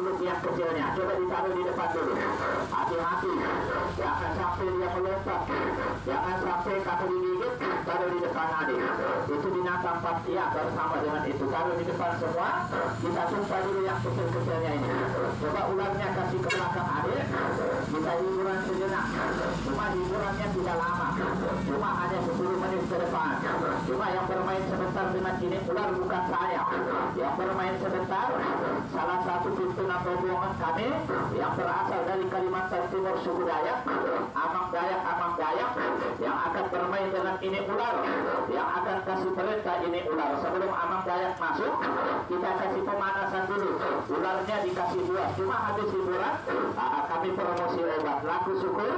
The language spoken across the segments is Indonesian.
makhluk yang kecilnya. Coba ditaruh di depan dulu. Hati-hati, jangan sampai dia melompat, jangan sampai kamu digigit. Taruh di depan adik. Itu binatang pasti akan sama dengan itu. Taruh di depan semua. Kita sumpah dulu yang kecil-kecilnya ini. Coba ularnya kasih ke belakang adik. Kita hiburan sejenak. Cuma hiburannya tidak lama, cuma hanya 10 menit ke depan. Cuma yang bermain sebentar dengan ini ular bukan saya. Yang bermain sebentar salah satu pimpinan rombongan kami yang berasal dari Kalimantan Timur, suku Dayak, Amang Dayak yang akan bermain dengan ini ular, yang akan kasih perintah ini ular. Sebelum Amang Dayak masuk, kita kasih pemanasan dulu. Ularnya dikasih buah. Cuma habis hiburan kami promosi obat. Laku syukur,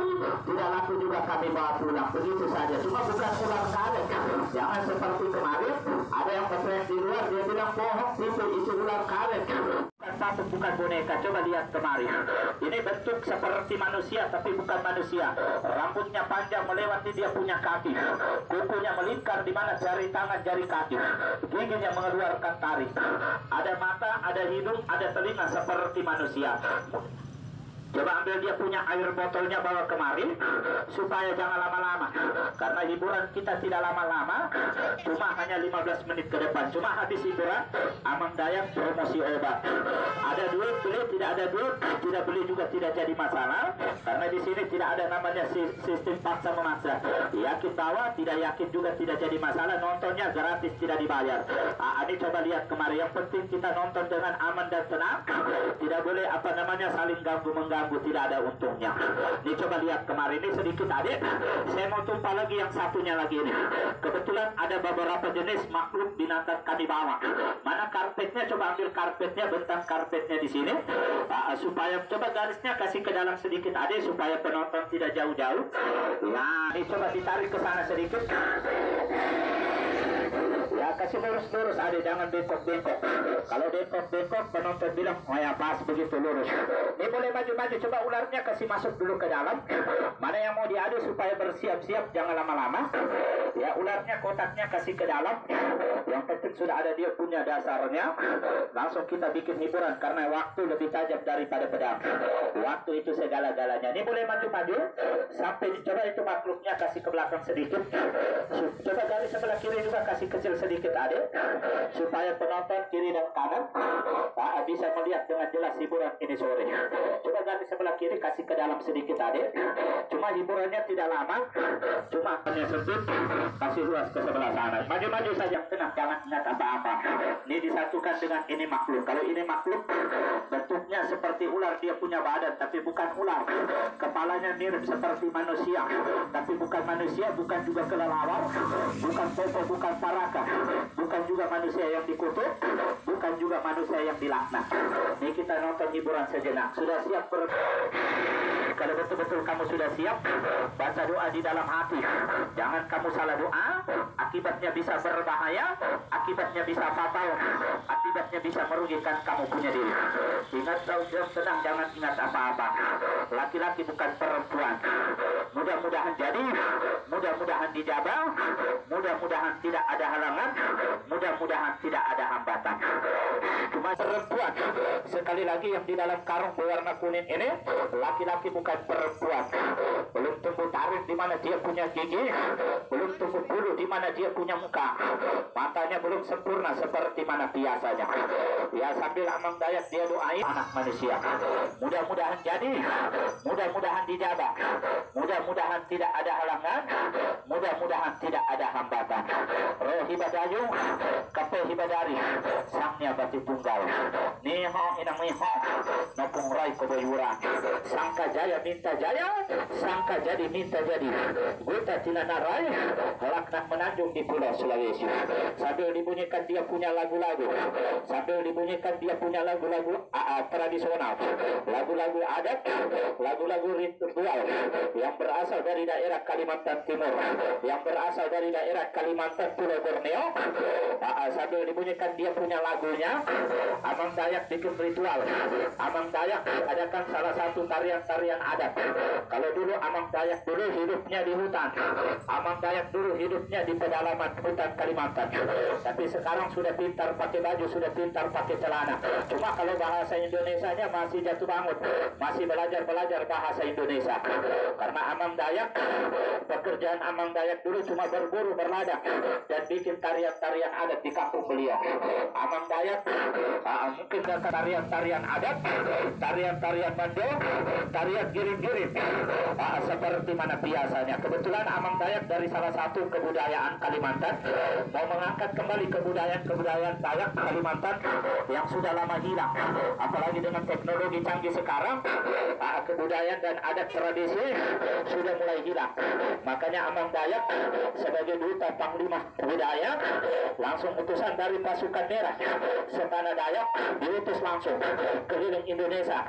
tidak laku juga kami bawa pulang. Begitu saja. Cuma bukan ular karet. Jangan seperti kemarin ada yang berteriak di luar, dia bilang bohong, itu ular karet. Bukan satu, bukan boneka. Coba lihat kemarin. Ini bentuk seperti manusia tapi bukan manusia. Rambutnya panjang melewati dia punya kaki. Kukunya melingkar di mana jari tangan, jari kaki. Giginya mengeluarkan taring. Ada mata, ada hidung, ada telinga seperti manusia. Coba ambil dia punya air botolnya, bawa kemari supaya jangan lama-lama, karena hiburan kita tidak lama-lama, cuma hanya 15 menit ke depan. Cuma habis hiburan Amang Dayak promosi obat. Ada duit beli, tidak ada duit tidak beli juga tidak jadi masalah, karena di sini tidak ada namanya sistem paksa memaksa. Yakin bawa, tidak yakin juga tidak jadi masalah. Nontonnya gratis, tidak dibayar. Ini coba lihat kemarin. Yang penting kita nonton dengan aman dan tenang, tidak boleh saling ganggu-mengganggu, tidak ada untungnya. Ini coba lihat kemarin, ini sedikit adik, saya mau tumpah lagi yang satunya lagi ini. Kebetulan ada beberapa jenis makhluk binatang kami bawa. Mana karpetnya? Coba ambil karpetnya, bentang karpetnya di sini, supaya coba garisnya kasih ke dalam sedikit adik, supaya penonton tidak jauh-jauh. Nah, ini coba ditarik ke sana sedikit. Ya, kasih lurus-lurus adik, jangan bengkok-bengkok. Kalau bengkok-bengkok penonton bilang, oh ya pas begitu lurus. Ini boleh maju-maju. Coba ularnya kasih masuk dulu ke dalam. Mana yang mau diadu supaya bersiap-siap, jangan lama-lama. Ya, ularnya kotaknya kasih ke dalam. Yang penting sudah ada dia punya dasarnya. Langsung kita bikin hiburan, karena waktu lebih tajam daripada pedang. Waktu itu segala-galanya. Ini boleh maju-maju sampai coba itu makhluknya kasih ke belakang sedikit. Coba garis sebelah kiri juga kasih kecil sedikit adik, supaya penonton kiri dan kanan bisa melihat dengan jelas hiburan ini sore. Coba garis sebelah kiri kasih ke dalam sedikit adik. Cuma hiburannya tidak lama, cuma hanya sempit, kasih luas ke sebelah sana. Maju-maju saja, tenang, jangan ingat apa-apa. Ini disatukan dengan ini makhluk. Kalau ini makhluk bentuknya seperti ular, dia punya badan tapi bukan ular. Kepalanya mirip seperti manusia tapi bukan manusia, bukan juga kelelawar, bukan popo, bukan paraka, bukan juga manusia yang dikutuk, bukan juga manusia yang dilaknat. Ini kita nonton hiburan sejenak. Sudah siap kalau betul-betul kamu sudah siap, baca doa di dalam hati. Jangan kamu salah doa, akibatnya bisa berbahaya, akibatnya bisa fatal, akibatnya bisa merugikan kamu punya diri. Ingat, tenang, jangan ingat apa-apa. Laki-laki bukan perempuan. Mudah-mudahan jadi, mudah-mudahan dijabah, mudah-mudahan tidak ada halangan, mudah-mudahan tidak ada hambatan. Cuma perempuan, sekali lagi yang di dalam karung berwarna kuning ini, laki-laki bukan perempuan. Belum tumbuh taring di mana dia punya gigi, belum tumbuh bulu di mana dia punya muka, matanya belum sempurna seperti mana biasanya. Ya, sambil Amang Dayak dia doain anak manusia. Mudah-mudahan jadi, mudah-mudahan dijabah, mudah-mudahan tidak ada halangan, mudah-mudahan tidak ada hambatan. Roh hibadayung, kape hibadari, sangnya bati tunggal. Niho inang niho, nopung rai koboyuran. Sangka jaya minta jaya, sangka jadi minta jadi. Guta tilanarai, laknah menanjung di Pulau Sulawesi. Sambil dibunyikan dia punya lagu-lagu, sambil dibunyikan dia punya lagu-lagu tradisional, lagu-lagu adat, lagu-lagu ritual yang berasal berasal dari daerah Kalimantan Timur, yang berasal dari daerah Kalimantan Pulau Borneo. Sambil dibunyikan dia punya lagunya, Amang Dayak bikin ritual. Amang Dayak adakan salah satu tarian-tarian adat. Kalau dulu Amang Dayak dulu hidupnya di hutan, Amang Dayak dulu hidupnya di pedalaman hutan Kalimantan. Tapi sekarang sudah pintar pakai baju, sudah pintar pakai celana. Cuma kalau bahasa Indonesianya masih jatuh bangun, masih belajar bahasa Indonesia. Karena Amang Dayak, pekerjaan Amang Dayak dulu cuma berburu, berladang, dan bikin tarian-tarian adat di kampung beliau. Amang Dayak mungkin tarian-tarian adat, tarian-tarian bando, tarian giring-giring, seperti mana biasanya. Kebetulan Amang Dayak dari salah satu kebudayaan Kalimantan mau mengangkat kembali kebudayaan Dayak Kalimantan yang sudah lama hilang. Apalagi dengan teknologi canggih sekarang, kebudayaan dan adat tradisi sudah mulai hilang. Makanya Amang Dayak sebagai duta panglima budaya, langsung utusan dari pasukan merah Setana Dayak diutus langsung keliling Indonesia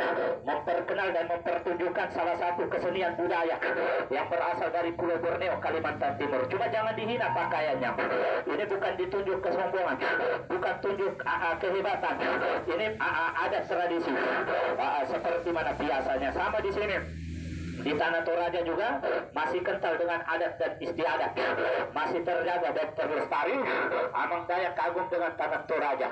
memperkenal dan mempertunjukkan salah satu kesenian budaya yang berasal dari Pulau Borneo, Kalimantan Timur. Cuma jangan dihina pakaiannya. Ini bukan ditunjuk kesombongan, bukan tunjuk kehebatan. Ini ada tradisi seperti mana biasanya. Sama di sini di Tanah Toraja juga masih kental dengan adat dan istiadat, masih terjaga dan terlestari. Amang Dayak kagum dengan Tanah Toraja.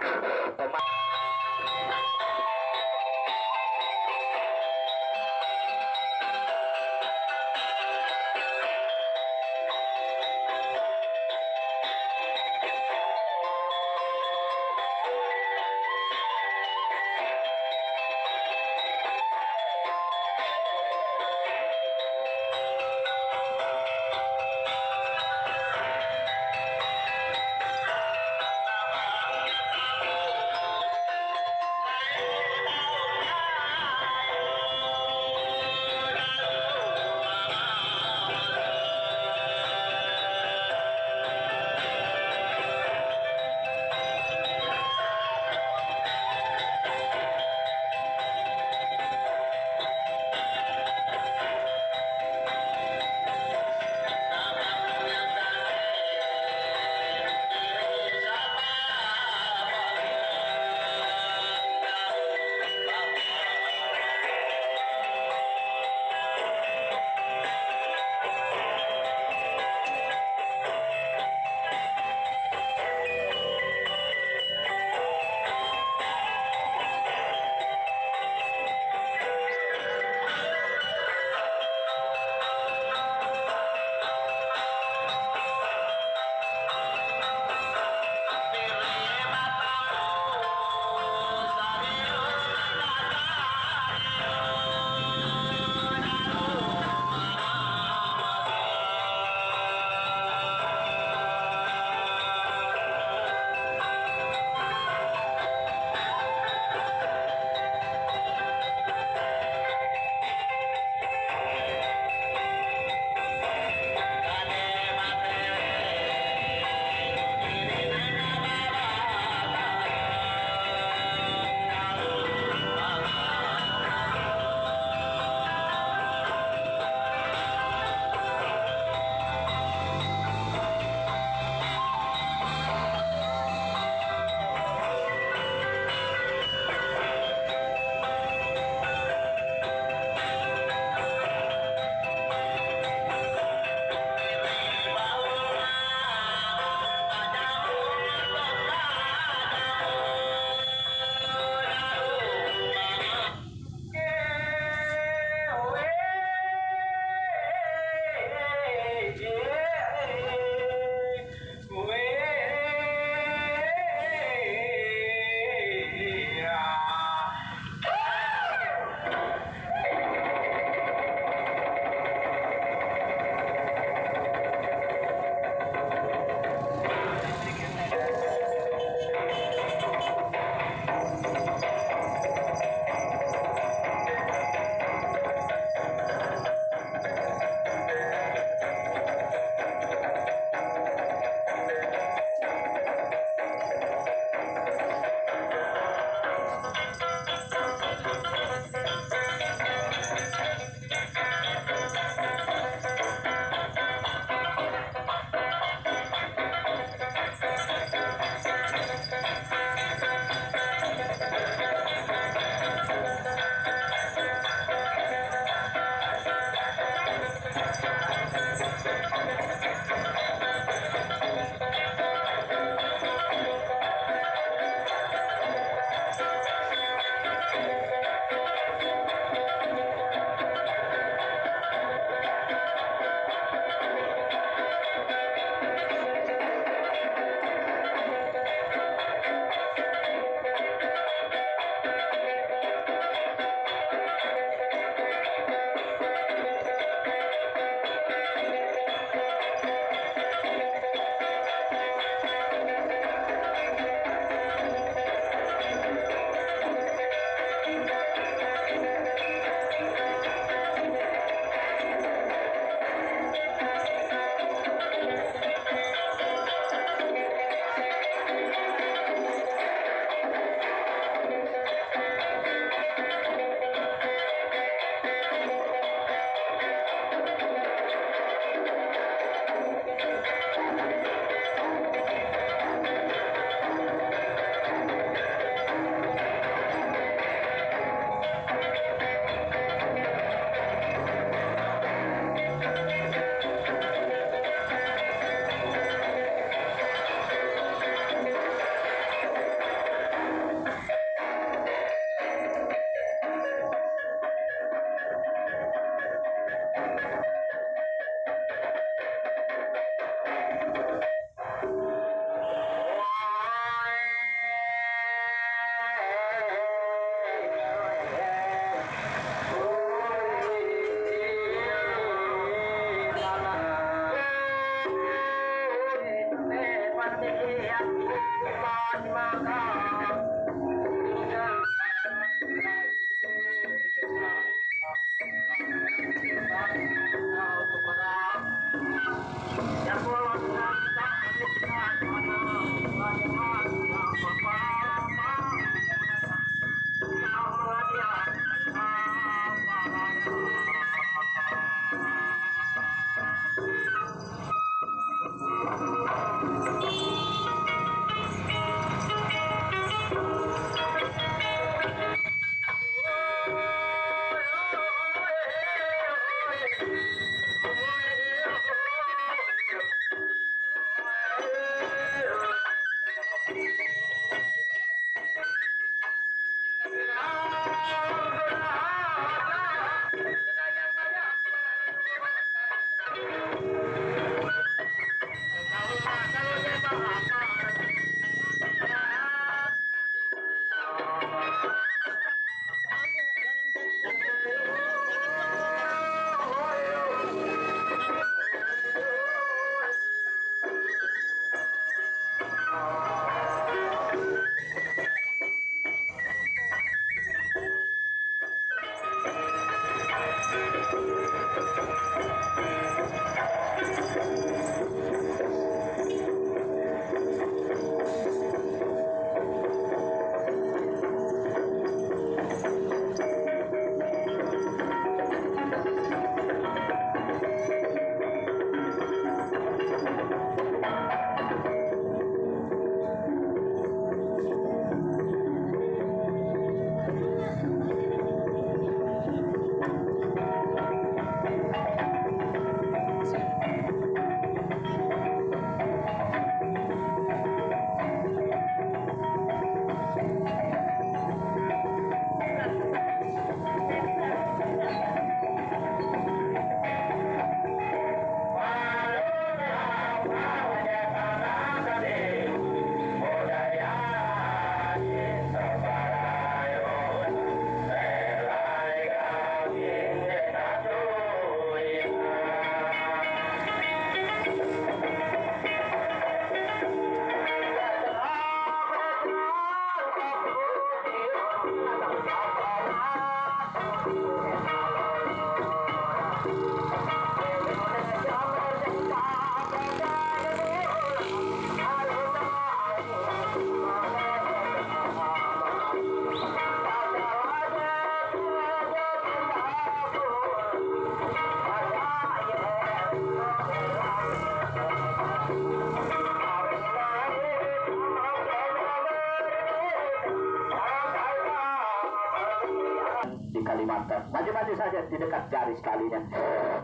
Kalimantan. Maju-maju saja di dekat jari sekalinya.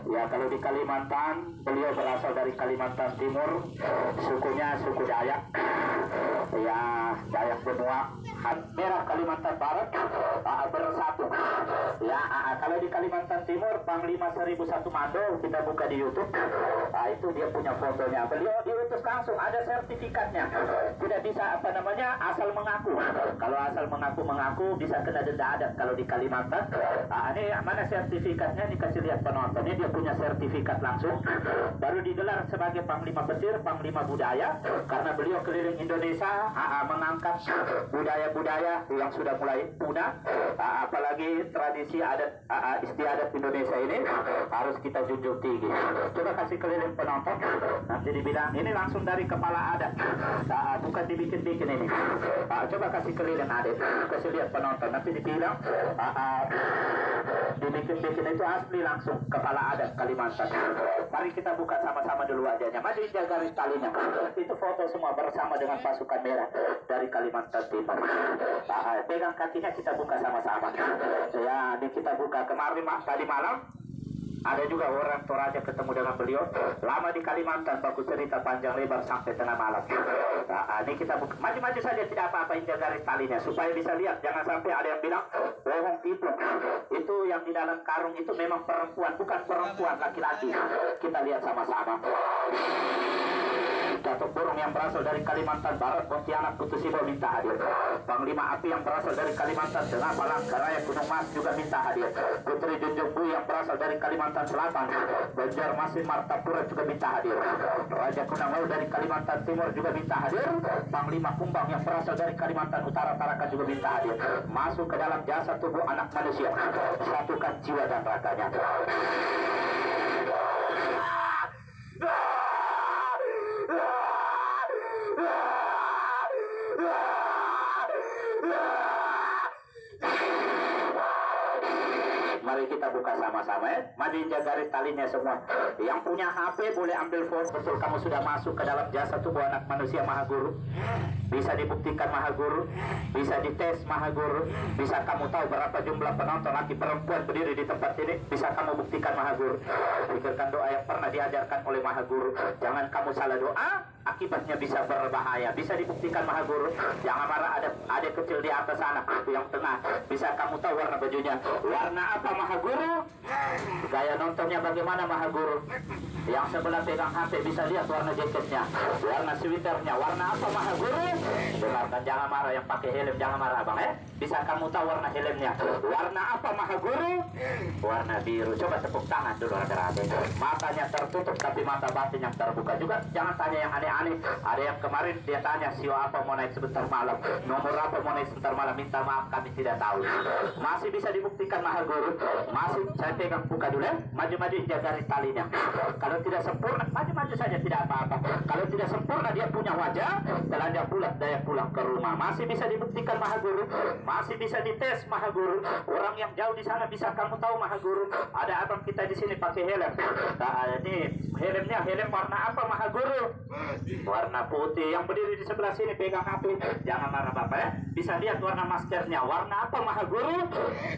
Ya, kalau di Kalimantan, beliau berasal dari Kalimantan Timur, sukunya suku Dayak. Ya, Dayak Benua. Merah Kalimantan Barat bersatu. Ya, kalau di Kalimantan Timur, Panglima 1001 Mando, kita buka di YouTube. Itu dia punya fotonya. Beliau diutus langsung, ada sertifikatnya. Tidak bisa asal mengaku. Kalau asal mengaku bisa kena denda adat kalau di Kalimantan. Ini mana sertifikatnya, dikasih lihat penonton. Ini dia punya sertifikat langsung. Baru digelar sebagai Panglima Petir, Panglima Budaya, karena beliau keliling Indonesia mengangkat budaya-budaya yang sudah mulai punah. Apalagi tradisi adat istiadat Indonesia ini harus kita junjung tinggi. Coba kasih keliling penonton. Nanti dibilang ini langsung dari kepala adat. Bukan dibikin-bikin ini. Coba kasih keliling adat. Kasih lihat penonton. Nanti dibilang dibikin-bikin itu asli langsung kepala adat Kalimantan. Mari kita buka sama-sama dulu wajahnya. Maju garis talinya. Itu foto semua bersama dengan pasukan merah dari Kalimantan Timur. Pegang kakinya kita buka sama-sama. Ya, ini kita buka kemarin tadi malam. Ada juga orang Toraja ketemu dengan beliau. Lama di Kalimantan, baku cerita panjang lebar sampai tengah malam. Ini kita buka. Maju-maju saja, tidak apa-apa, injak garis talinya supaya bisa lihat. Jangan sampai ada yang bilang bohong tipu. Itu yang di dalam karung itu memang perempuan, bukan perempuan, laki-laki. Kita lihat sama-sama. Datuk Burung yang berasal dari Kalimantan Barat, Pontianak, Kutusibo minta hadir. Panglima Api yang berasal dari Kalimantan Tengah, Palangkaraya, Gunung Mas juga minta hadir. Putri Junjung Bui yang berasal dari Kalimantan Selatan, Banjarmasin, Martapura juga minta hadir. Raja Kunangau dari Kalimantan Timur juga minta hadir. Panglima Kumbang yang berasal dari Kalimantan Utara, Tarakan juga minta hadir. Masuk ke dalam jasa tubuh anak manusia, satukan jiwa dan raganya. Mari kita buka sama-sama ya. Maju injak garis talinya semua. Yang punya HP boleh ambil foto. Betul kamu sudah masuk ke dalam jasa tubuh anak manusia Maha Guru. Bisa dibuktikan Maha Guru. Bisa dites Maha Guru. Bisa kamu tahu berapa jumlah penonton laki perempuan berdiri di tempat ini. Bisa kamu buktikan Maha Guru. Pikirkan doa yang pernah diajarkan oleh Maha Guru. Jangan kamu salah doa, akibatnya bisa berbahaya. Bisa dibuktikan Maha Guru. Jangan marah, ada kecil di atas sana, yang tengah. Bisa kamu tahu warna bajunya. Warna apa Maha Guru? Gaya nontonnya bagaimana Maha Guru? Yang sebelah pegang HP bisa lihat warna jaketnya, warna sweaternya, warna apa Maha Guru? Dengarkan, jangan marah yang pakai helm, jangan marah bang Bisa kamu tahu warna helmnya? Warna apa Maha Guru? Warna biru. Coba tepuk tangan dulu rada-rada. Matanya tertutup tapi mata batin yang terbuka juga. Jangan tanya yang aneh-aneh. Ada yang kemarin dia tanya sio apa mau naik sebentar malam, nomor apa mau naik sebentar malam, minta maaf kami tidak tahu. Masih bisa dibuktikan Maha Guru. Masih saya pegang, buka dulu maju-maju jaga garis talinya. Kalau tidak sempurna, maju-maju saja tidak apa-apa. Kalau tidak sempurna dia punya wajah, telanjang bulat daya pulang ke rumah. Masih bisa dibuktikan Maha Guru. Masih bisa dites Maha Guru. Orang yang jauh di sana bisa kamu tahu Maha Guru. Ada abang kita di sini pakai helm. Nah, ini helmnya helm warna apa Maha Guru? Warna putih. Yang berdiri di sebelah sini pegang HP. Jangan marah Bapak Bisa lihat warna maskernya. Warna apa Maha Guru?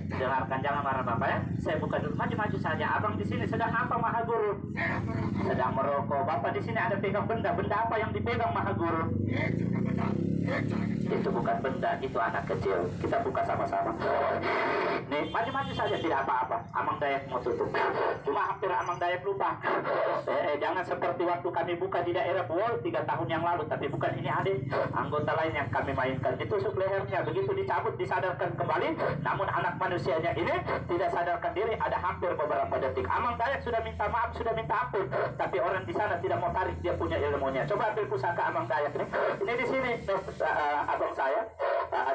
Dengarkan, jangan marah Bapak Saya buka dulu, maju-maju saja. Abang di sini sedang apa Maha Guru? Sedang merokok. Bapak di sini ada pegang benda. Benda apa yang dipegang Maha Guru? Itu bukan benda, itu anak kecil. Kita buka sama-sama. Nih, maju-maju saja tidak apa-apa. Amang Dayak mau tutup. Cuma hampir Amang Dayak lupa. Jangan seperti waktu kami buka di daerah Pulau 3 tahun yang lalu. Tapi bukan ini adik. Anggota lain yang kami mainkan. Ditusuk lehernya. Begitu dicabut, disadarkan kembali. Namun anak manusianya ini tidak sadarkan diri. Ada hampir beberapa detik. Amang Dayak sudah minta maaf, sudah minta ampun. Tapi orang di sana tidak mau tarik, dia punya ilmunya. Coba ambil pusaka Amang Dayak nih. Ini di sini. Abang saya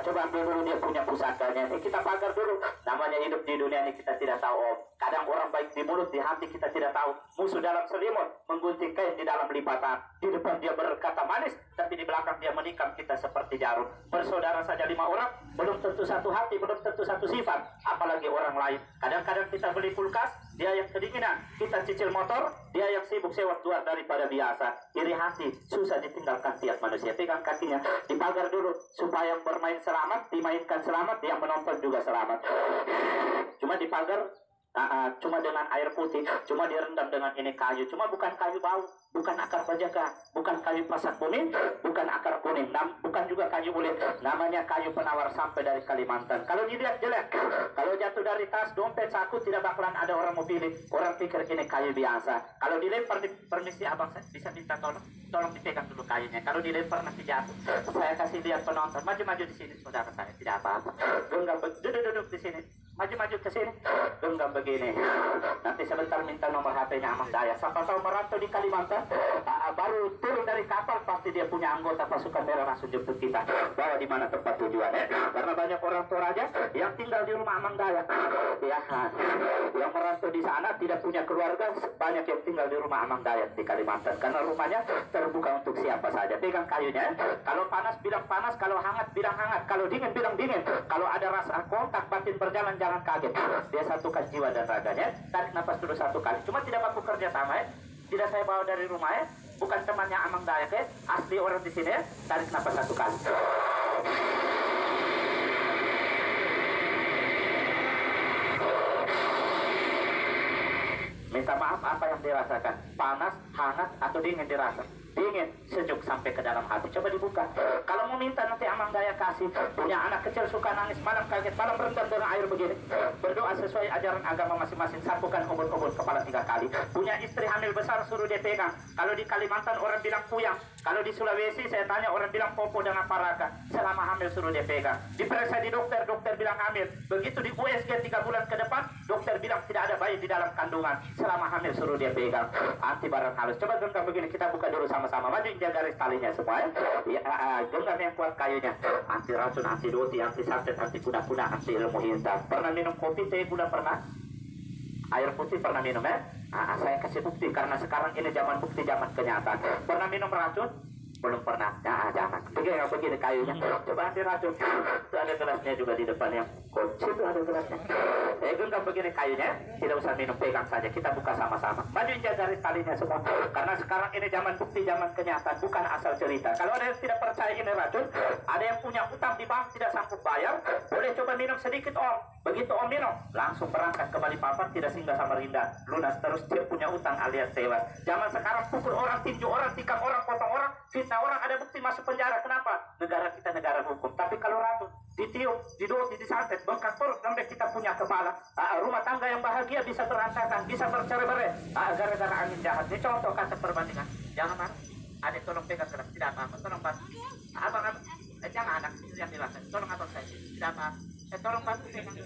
coba ambil dulu dia punya pusakanya. Ini kita pagar dulu. Namanya hidup di dunia ini kita tidak tahu. Kadang orang baik di mulut, di hati kita tidak tahu. Musuh dalam selimut, menggunting kain di dalam lipatan. Di depan dia berkata manis, tapi di belakang dia menikam kita seperti jarum. Bersaudara saja 5 orang, belum tentu satu hati, belum tentu satu sifat. Apalagi orang lain. Kadang-kadang kita beli kulkas, dia yang kedinginan. Kita cicil motor, dia yang sibuk sewa luar daripada biasa. Iri hati, susah ditinggalkan tiap manusia. Pegang kakinya, dipagar dulu supaya bermain selamat, dimainkan selamat, yang menonton juga selamat. Cuma dipagar cuma dengan air putih, cuma direndam dengan ini kayu, cuma bukan kayu bau, bukan akar bajaka, bukan kayu pasak kuning, bukan akar kuning, bukan juga kayu ulit, namanya kayu penawar sampai dari Kalimantan. Kalau dilihat jelek, kalau jatuh dari tas, dompet, saku, tidak bakalan ada orang mau pilih. Orang pikir ini kayu biasa. Kalau dilempar, permisi abang, saya bisa minta tolong dipegang dulu kayunya. Kalau dilempar nanti jatuh. Saya kasih lihat penonton, maju-maju di sini saudara saya, tidak apa-apa. Genggam, duduk di sini. Maju-maju ke sini, genggam begini. Nanti sebentar minta nomor HP-nya Amang Dayak. Siapa tahu merantau di Kalimantan, baru turun dari kapal, pasti dia punya anggota pasukan merah langsung jemput kita. Bawa di mana tempat tujuan Karena banyak orang Toraja yang tinggal di rumah Amang Dayak. Ya, yang merantau di sana tidak punya keluarga, banyak yang tinggal di rumah Amang Dayak di Kalimantan. Karena rumahnya terbuka untuk siapa saja. Pegang kayunya. Kalau panas bilang panas, kalau hangat bilang hangat, kalau dingin bilang dingin. Kalau ada rasa kontak batin berjalan, jangan kaget. Dia satukan jiwa dan raganya. Tarik nafas dulu 1 kali. Cuma tidak baku kerja sama Tidak saya bawa dari rumah Bukan temannya Amang Dayak Asli orang di sini Tarik nafas 1 kali. Minta maaf apa yang dirasakan? Panas, hangat, atau dingin dirasa? Dingin, sejuk sampai ke dalam hati. Coba dibuka. Kalau mau minta nanti Amang Dayak kasih. Punya anak kecil suka nangis malam kaget, malam berendam dengan air begini. Berdoa sesuai ajaran agama masing-masing. Sapukan ubun-ubun kepala 3 kali. Punya istri hamil besar, suruh dia pegang. Kalau di Kalimantan orang bilang puyang. Kalau di Sulawesi saya tanya orang bilang popo dengan paraka. Selama hamil suruh dia pegang. Diperiksa di dokter, dokter bilang hamil. Begitu di USG 3 bulan ke depan, dokter bilang tidak ada bayi di dalam kandungan. Selama hamil suruh dia pegang. Anti barang halus. Coba genggam begini, kita buka dulu sama-sama. Maju jaga garis talinya semua genggam yang kuat kayunya. Anti racun, anti doti, anti santet, anti kuda-kuda, anti ilmu hitam. Pernah minum kopi, teh, gula pernah? Air putih pernah minum saya kasih bukti karena sekarang ini zaman bukti, zaman kenyataan. Pernah minum racun? Belum pernah. Jangan. Begini kayunya. Coba anti racun. Itu ada gelasnya juga di depan yang kunci, itu ada gelasnya. Genggam begini kayunya. Tidak usah minum, pegang saja. Kita buka sama-sama. Majuin garis talinya semua. Karena sekarang ini zaman bukti, zaman kenyataan, bukan asal cerita. Kalau ada yang tidak percaya ini racun, ada yang punya utang di bank tidak sanggup bayar, boleh coba minum sedikit Om. Begitu Om minum, langsung berangkat ke Balikpapan, tidak singgah Samarinda, lunas terus dia punya utang alias tewas. Zaman sekarang pukul orang, tinju orang, tikam orang, potong orang, fitnah orang, ada bukti masuk penjara. Kenapa? Negara kita negara hukum. Tapi kalau ratu ditiup, didoti, disantet, bengkak perut, sampai kita punya kepala. Rumah tangga yang bahagia bisa berantakan, bisa bercerai-berai. Gara-gara angin jahat. Ini contoh kata perbandingan. Jangan marah. Adik tolong pegang gelas, tidak apa-apa. Tolong bantu. Abang, jangan anak yang dilakukan. Tolong abang saya, tidak apa-apa. Tolong bantu pegang.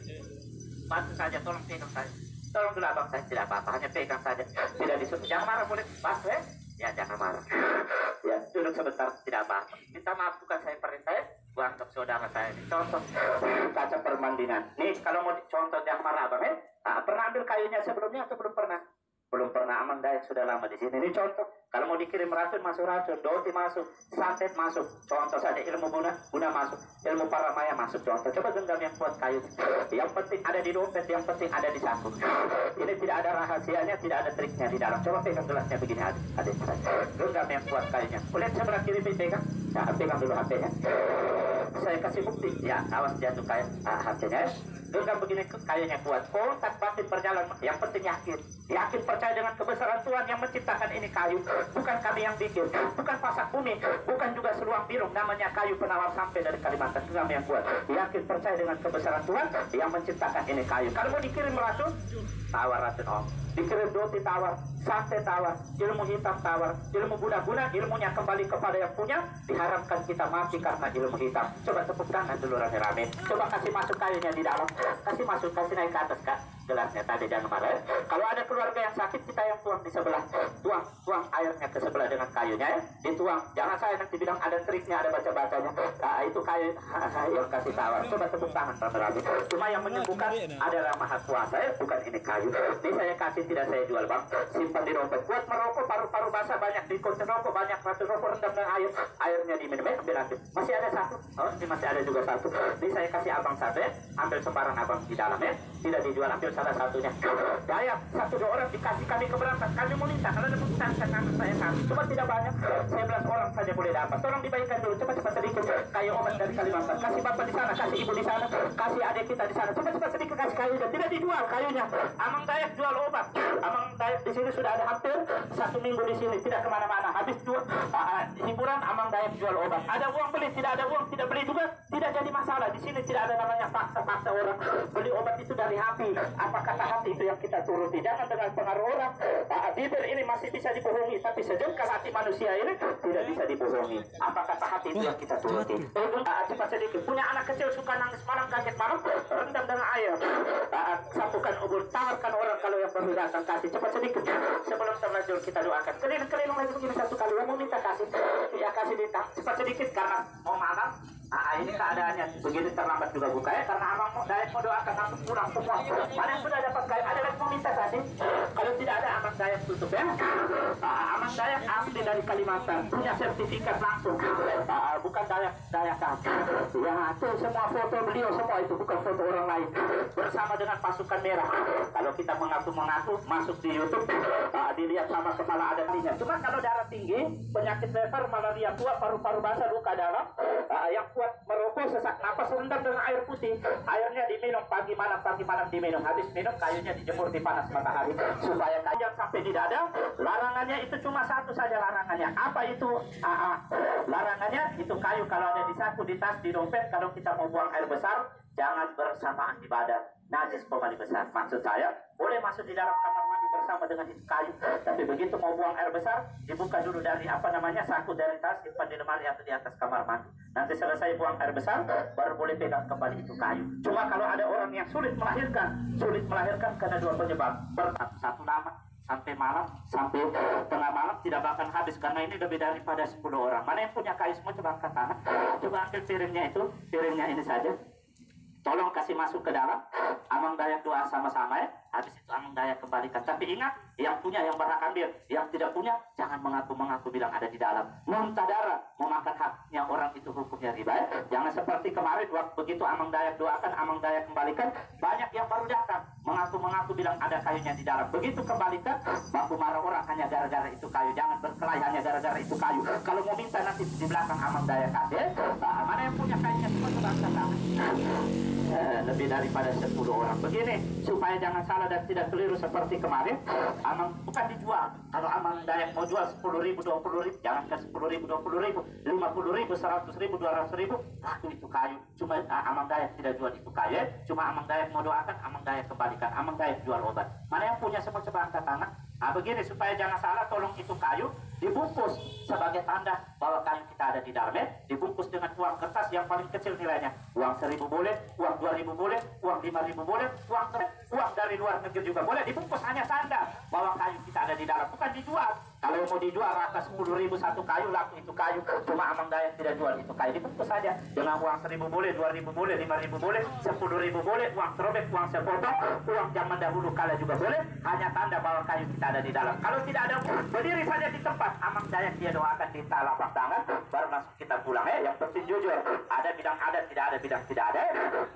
Bantu saja, tolong pegang saja. Tolong dulu abang saya, tidak apa-apa. Hanya pegang saja. Tidak disuruh. Jangan marah, boleh. Bantu ya? Ya, jangan marah. Ya, duduk sebentar, tidak apa-apa. Minta maaf, bukan saya perintah ya. Buang ke saudara saya ini. Contoh kaca perbandingan. Nih, kalau mau dicontoh jangan marah abang ya. Pernah ambil kayunya sebelumnya atau belum pernah? Belum pernah. Amang Dayak sudah lama di sini. Ini contoh. Kalau mau dikirim racun masuk racun, doti masuk, santet masuk. Contoh saja ilmu guna masuk, ilmu paramaya masuk. Contoh. Coba genggam yang kuat kayu. Yang penting ada di dompet, yang penting ada di saku. Ini tidak ada rahasianya, tidak ada triknya di dalam. Coba pegang gelasnya begini adik saya. Genggam yang kuat kayunya. Kulihat sebelah kiri pegang. Nah, pegang dulu HP-nya. Saya kasih bukti. Ya, awas jatuh kayu HP-nya. Genggam begini kayunya kuat. Kontak batin berjalan. Yang penting yakin. Yakin percaya dengan kebesaran Tuhan yang menciptakan ini kayu. Bukan kami yang bikin. Bukan pasak bumi. Bukan juga seluang birung. Namanya kayu penawar sampai dari Kalimantan. Genggam yang kuat. Yakin percaya dengan kebesaran Tuhan yang menciptakan ini kayu. Kalau mau dikirim racun, tawar racun om. Dikirim doti tawar, santet tawar, ilmu hitam tawar, ilmu guna-guna, ilmunya kembali kepada yang punya. Diharapkan kita mati karena ilmu hitam. Coba tepuk tangan dulu rame-rame. Coba kasih masuk kayunya di dalam. Kasih masuk, kasih naik ke atas kak. Gelasnya tadi jangan marah. Kalau ada keluarga yang sakit, kita yang tuang di sebelah. Tuang airnya ke sebelah dengan kayunya ya. Dituang. Jangan saya nanti bilang ada triknya, ada baca-bacanya. Itu kayu yang kasih tawar. Coba tepuk tangan rame-rame. Cuma yang menyembuhkan adalah Maha Kuasa ya, bukan ini kayu. Ini saya kasih, tidak saya jual bang. Simpan di dompet. Buat merokok, paru-paru basah banyak di konsen rokok, banyak racun rokok rendam dengan air. Airnya diminum ya, ambil. Masih ada satu. Oh, ini masih ada juga satu. Ini saya kasih abang satu ya. Ambil sembarang abang di dalam ya. Tidak dijual, ambil salah satunya. Dayak, 1-2 orang dikasih kami keberatan. Kami mau minta, karena ada keputusan saya kami. Cuma tidak banyak, 11 orang saja boleh dapat. Tolong dibagikan dulu, cepat-cepat sedikit. Kayu obat dari Kalimantan. Kasih bapak di sana, kasih ibu di sana, kasih adik kita di sana. Cepat-cepat sedikit kasih kayunya. Tidak dijual kayunya. Amang Dayak jual obat. Amang Dayak di sini sudah ada hampir 1 minggu di sini, tidak kemana-mana. Habis hiburan, Amang Dayak jual obat. Ada uang beli, tidak ada uang, tidak beli juga, tidak jadi masalah. Di sini tidak ada namanya paksa-paksa orang. Beli obat itu dari hati. Apa kata hati itu yang kita turuti. Jangan dengan pengaruh orang. Bibir ini masih bisa dibohongi, tapi sejengkal hati manusia ini tidak bisa dibohongi. Apa kata hati itu yang kita turuti. Cepat sedikit. Punya anak kecil suka nangis malam, kaget malam, rendam dengan air. Satukan ubur, tawarkan orang kalau yang baru datang kasih. Cepat sedikit. Sebelum terlanjur kita doakan. Keliling-keliling lagi begini satu kali. Yang mau minta kasih. Ya kasih ditang. Cepat sedikit karena mau malam. Ini keadaannya begitu terlambat juga buka ya, karena Amang Dayak mau doakan langsung pulang semua. Mana yang sudah dapat kayu? Ada lagi mau minta kasih? Kalau tidak ada, Amang Dayak tutup ya. Amang Dayak asli dari Kalimantan, punya sertifikat langsung. Bukan Dayak ya, itu semua foto beliau semua itu bukan foto orang lain. Bersama dengan pasukan merah. Kalau kita mengaku masuk di YouTube, dilihat sama kepala ada tingginya. Cuma kalau darah tinggi, penyakit lever, malaria tua, paru-paru basah, luka dalam, yang kuat merokok, sesak napas, rendam dengan air putih. Airnya diminum pagi malam diminum. Habis minum kayunya dijemur di panas matahari supaya kayu sampai di dada. Larangannya itu cuma satu saja larangannya. Apa itu? Larangannya itu kayu kalau ada di saku, di tas, di dompet. Kalau kita mau buang air besar, jangan bersamaan di badan. Najis pemali besar. Maksud saya, boleh masuk di dalam kamar mandi bersama dengan itu kayu. Tapi begitu mau buang air besar, dibuka dulu dari saku dari tas, simpan di lemari atau di atas kamar mandi. Nanti selesai buang air besar, baru boleh pegang kembali itu kayu. Cuma kalau ada orang yang sulit melahirkan karena 2 penyebab. Satu lama sampai malam, sampai tengah malam tidak bakal habis karena ini lebih daripada 10 orang. Mana yang punya kayu semua, coba angkat tangan. Coba ambil piringnya ini saja. Tolong kasih masuk ke dalam. Amang Dayak doa sama-sama ya. Habis itu Amang Dayak kembalikan. Tapi ingat, yang punya yang berhak ambil. Yang tidak punya, jangan mengaku-mengaku bilang ada di dalam. Muntah darah, memakan haknya orang itu hukumnya riba ya. Jangan seperti kemarin, waktu begitu Amang Dayak doakan, Amang Dayak kembalikan. Banyak yang baru datang, mengaku-mengaku bilang ada kayunya di dalam. Begitu kembalikan, baku marah orang hanya gara-gara itu kayu. Jangan berkelahi hanya gara-gara itu kayu. Kalau mau minta nanti di belakang Amang Dayak kasih. Mana yang punya kayunya semua, coba angkat tangan. lebih daripada 10 orang. Begini, supaya jangan salah dan tidak keliru seperti kemarin, Amang bukan dijual. Kalau Amang Dayak mau jual 10.000, 20.000, jangan ke 10.000, 20.000, 50.000, 100.000, 200.000, laku itu kayu. Cuma Amang Dayak tidak jual itu kayu. Cuma Amang Dayak mau doakan, Amang Dayak kembalikan. Amang Dayak jual obat. Mana yang punya semua coba angkat tangan. Nah begini, supaya jangan salah, tolong itu kayu dibungkus sebagai tanda bahwa kayu kita ada di dalamnya, dibungkus dengan uang kertas yang paling kecil nilainya. Uang 1.000 boleh, uang 2.000 boleh, uang 5.000 boleh, uang dari luar negeri juga boleh, dibungkus hanya tanda bahwa kayu kita ada di dalam, bukan dijual. Kalau mau dijual rata 10.000 satu kayu, laku itu kayu. Cuma Amang Dayak tidak jual itu kayu, dibungkus saja dengan uang 1.000 boleh, 2.000 boleh, 5.000 boleh, 10.000 boleh, uang terobek, uang sepotong, uang zaman dahulu kala juga boleh, hanya tanda bahwa kayu kita ada di dalam. Kalau tidak ada, berdiri saja di tempat. Amang Dayak dia doakan di telapak tangan, baru langsung kita pulang. Yang penting jujur, ada bidang ada, tidak ada bidang tidak ada.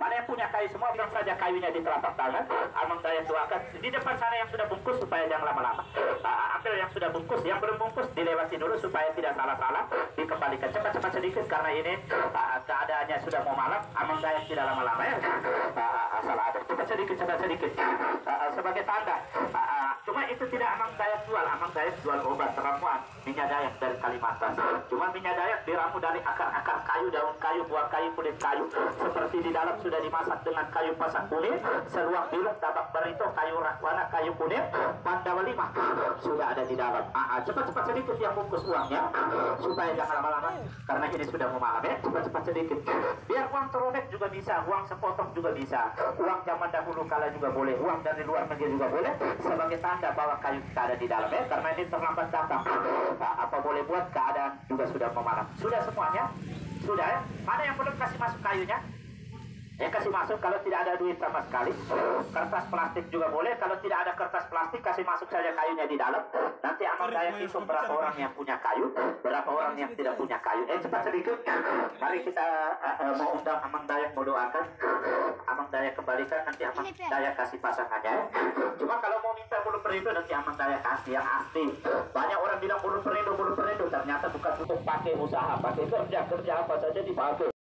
Mana yang punya kayu semua, bilang saja kayunya di telapak tangan. Amang Dayak doakan di depan sana yang sudah bungkus supaya jangan lama-lama. Ambil yang sudah bungkus, yang belum bungkus dilewati dulu supaya tidak salah-salah, dikembalikan cepat-cepat sedikit karena ini keadaannya sudah mau malam. Amang Dayak tidak lama-lama ya, salah ada, cepat sedikit sebagai tanda. Cuma itu tidak Amang Dayak jual. Amang Dayak jual obat ramuan minyak Dayak dari Kalimantan. Cuma minyak Dayak diramu dari akar-akar kayu, daun kayu, buah kayu, kulit kayu. Seperti di dalam sudah dimasak dengan kayu pasak kuning, seluang biluk, tabak berito, kayu rakwana, kayu kuning, pandawa 5 sudah ada di dalam. Cepat-cepat sedikit yang bungkus uangnya supaya jangan lama-lama karena ini sudah mau malam ya. Cepat-cepat sedikit. Biar uang terobek juga bisa, uang sepotong juga bisa, uang zaman dahulu kala juga boleh, uang dari luar negeri juga boleh, sebagai tanda bahwa kayu kita ada di dalam ya. Karena ini terlambat datang. Apa boleh buat, keadaan juga sudah mau malam. Sudah semuanya? Sudah ya? Mana yang belum kasih masuk kayunya? Kasih masuk. Kalau tidak ada duit sama sekali, kertas plastik juga boleh. Kalau tidak ada kertas plastik, kasih masuk saja kayunya di dalam. Nanti Amang Dayak hitung berapa orang yang punya kayu, berapa orang yang tidak punya kayu. Cepat sedikit. Mari kita mau undang Amang Dayak, mau doakan Amang Dayak kembalikan. Nanti Amang Dayak kasih pasangannya. Cuma kalau mau minta bulu perindo, nanti Amang Dayak kasih yang asli. Banyak orang bilang bulu perindo, ternyata bukan untuk pakai usaha, pakai kerja apa saja dipakai.